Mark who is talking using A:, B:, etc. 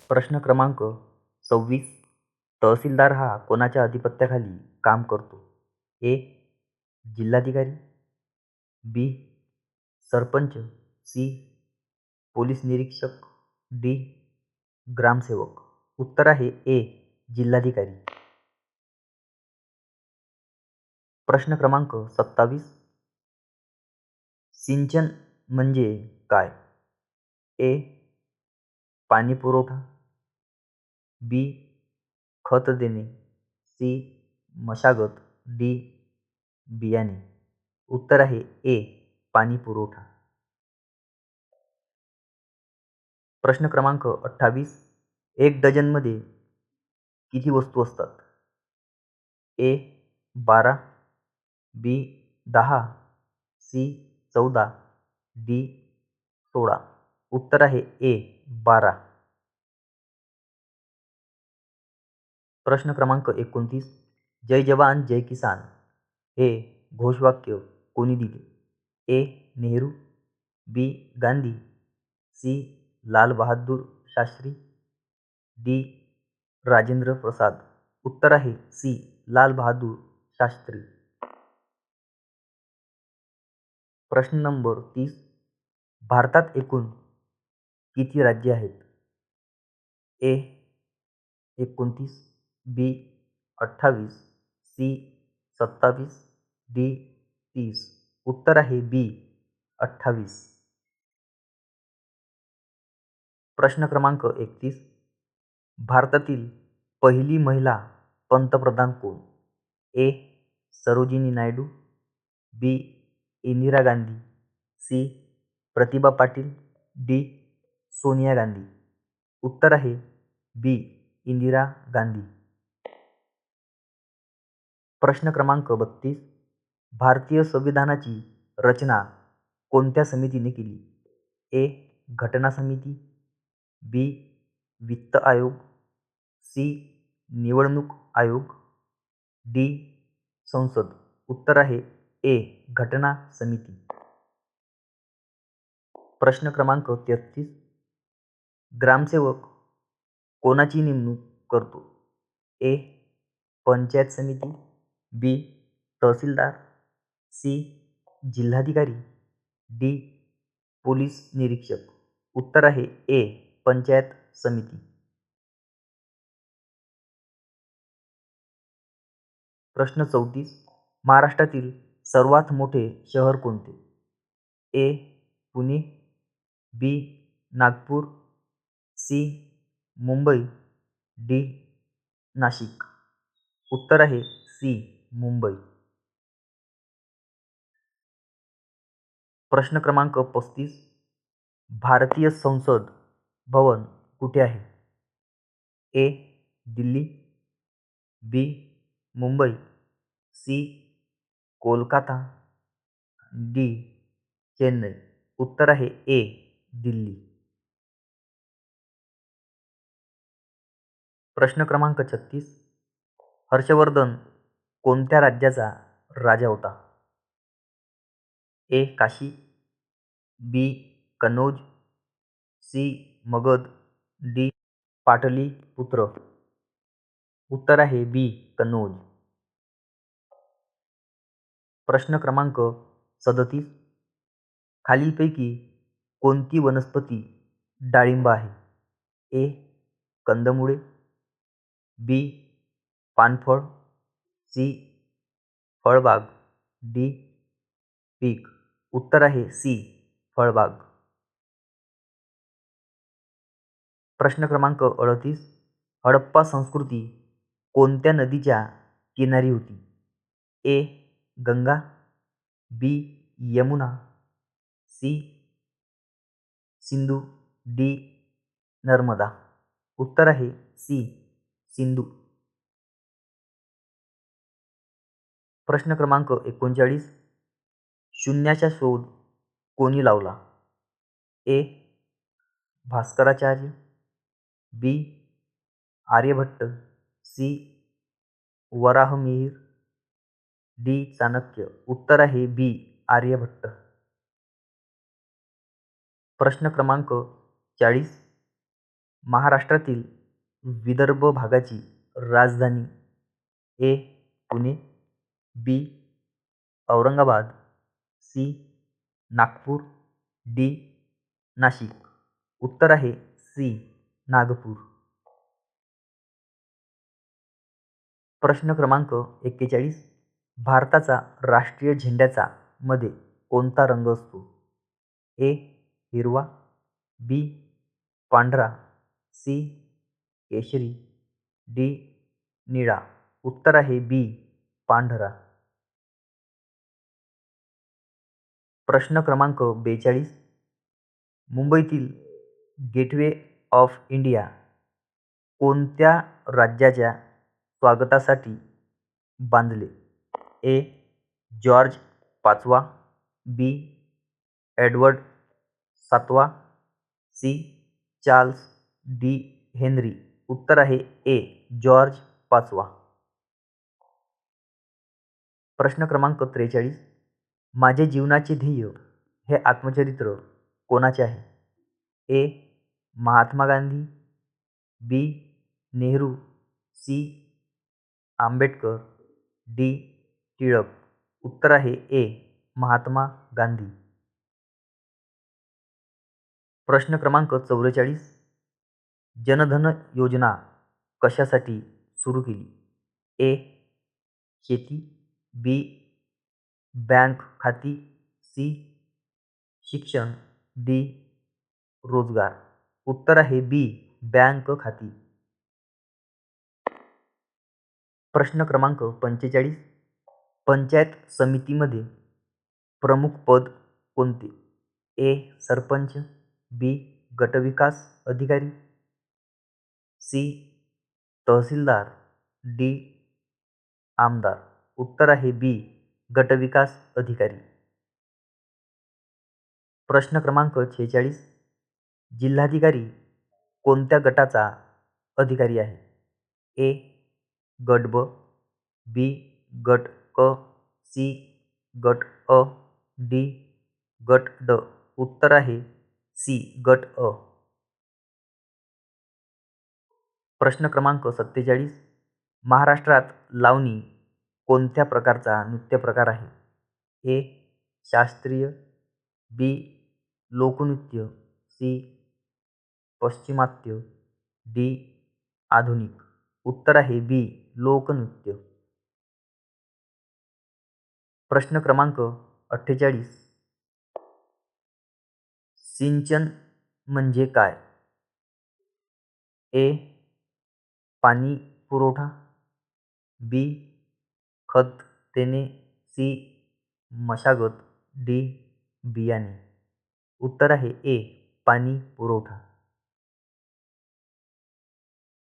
A: प्रश्न क्रमांक 26. तहसीलदार हा कोणाच्या अधिपत्याखाली काम करतो? ए. जिल्हाधिकारी, बी. सरपंच, सी. पोलीस निरीक्षक, डी. ग्रामसेवक. उत्तर आहे ए. जिल्हाधिकारी. प्रश्न क्रमांक 27. सिंचन म्हणजे काय? ए. पाणी पुरवठा, बी. खत देणे, सी. मशागत, डी. बियाणे. उत्तर आहे ए. पाणी पुरवठा. प्रश्न क्रमांक 28. एक डझनमध्ये किती वस्तू असतात? ए. 12, बी. 10, सी. 14, डी. 16. उत्तर आहे ए. 12. प्रश्न क्रमांक 29. जय जवान जय किसान हे घोषवाक्य कोणी दिले? ए. नेहरू, बी. गांधी, सी. लाल बहादूर शास्त्री, डी. राजेंद्र प्रसाद. उत्तर आहे सी. लाल बहादूर शास्त्री. प्रश्न नंबर 30. भारतात एकूण किती राज्ये आहेत? ए. 29, बी. 28, सी. 27, डी. 30. उत्तर आहे बी. 28. प्रश्न क्रमांक 31. भारतातील पहिली महिला पंतप्रधान कोण? ए. सरोजिनी नायडू, बी. इंदिरा गांधी, सी. प्रतिभा पाटील, डी. सोनिया गांधी. उत्तर आहे बी. इंदिरा गांधी. प्रश्न क्रमांक 32. भारतीय संविधानाची रचना कोणत्या समितीने केली? ए. घटना समिती, बी. वित्त आयोग, सी. निवडणूक आयोग, डी. संसद. उत्तर आहे ए. घटना समिती. प्रश्न क्रमांक 33. ग्रामसेवक कोणाची नेमणूक करतो? ए. पंचायत समिती, बी. तहसीलदार, सी. जिल्हाधिकारी, डी. पोलीस निरीक्षक. उत्तर आहे ए. पंचायत समिती. प्रश्न 34. महाराष्ट्रातील सर्वात मोठे शहर कोणते? ए. पुणे, बी. नागपूर, सी. मुंबई, डी. नाशिक. उत्तर आहे सी. मुंबई. प्रश्न क्रमांक 35. भारतीय संसद भवन कुठे आहे? ए. दिल्ली, बी. मुंबई, सी. कोलकाता, डी. चेन्नई. उत्तर आहे ए. दिल्ली. प्रश्न क्रमांक 36. हर्षवर्धन कोणत्या राज्याचा राजा होता? ए. काशी, बी. कनौज, सी. मगध, डी. पाटलीपुत्र. उत्तर आहे बी. कनौज. प्रश्न क्रमांक 37. खालीलपैकी कोणती वनस्पती डाळिंब आहे? ए. कंदमुळे, बी. पानफळ, सी. फळबाग, डी. पीक. उत्तर आहे सी. फळबाग. प्रश्न क्रमांक 38. हडप्पा संस्कृती कोणत्या नदीच्या किनारी होती? ए. गंगा, बी. यमुना, सी. सिंधू, डी. नर्मदा. उत्तर आहे सी. सिंधू. प्रश्न क्रमांक 39. शून्याचा शोध कोणी लावला? ए. भास्कराचार्य, बी. आर्यभट्ट, सी. वराहमिहिर, डी. चाणक्य. उत्तर आहे बी. आर्यभट्ट. प्रश्न क्रमांक 40. महाराष्ट्रातील विदर्भ भागाची राजधानी ए. पुणे, बी. औरंगाबाद, सी. नागपूर, डी. नाशिक. उत्तर आहे सी. नागपूर. प्रश्न क्रमांक 41. भारताचा राष्ट्रीय झेंड्याचा मध्ये कोणता रंग असतो? ए. हिरवा, बी. पांढरा, सी. केशरी, डी. निळा. उत्तर आहे बी. पांढरा. प्रश्न क्रमांक 42. मुंबईतील गेटवे ऑफ इंडिया कोणत्या राज्याच्या स्वागतासाठी बांधले? ए. जॉर्ज पाचवा, बी. एडवर्ड सातवा, सी. Charles, D. हेनरी. उत्तर आहे ए. जॉर्ज पाचवा. प्रश्न क्रमांक 43. माझे जीवनाचे ध्येय हे आत्मचरित्र कोणाचे आहे? ए. महात्मा गांधी, बी. नेहरू, सी. आंबेडकर, डी. टिळक. उत्तर आहे ए. महात्मा गांधी. प्रश्न क्रमांक 44. जनधन योजना कशासाठी सुरू केली? ए. शेती, बी. बँक खाती, सी. शिक्षण, डी. रोजगार. उत्तर आहे बी. बँक खाती. प्रश्न क्रमांक 45. पंचायत समितीमध्ये प्रमुख पद कोणते? ए. सरपंच, बी. गटविकास अधिकारी, सी. तहसीलदार, डी. आमदार. उत्तर आहे बी. गटविकास अधिकारी. प्रश्न क्रमांक 46. जिल्हाधिकारी कोणत्या गटाचा अधिकारी आहे? ए. गट ब, बी. गट क, सी. गट अ, डी. गट ड. उत्तर आहे सी. गट अ. प्रश्न क्रमांक 47. महाराष्ट्रात लावणी कोणत्या प्रकारचा नृत्य प्रकार आहे? ए. शास्त्रीय, बी. लोकनृत्य, सी. पश्चिमात्य, डी. आधुनिक. उत्तर आहे बी. लोकनृत्य. प्रश्न क्रमांक 48. सिंचन म्हणजे काय? ए. पाणी पुरवठा, बी. खत देणे, सी. मशागत, डी. बियाणे. उत्तर आहे ए. पाणी पुरवठा.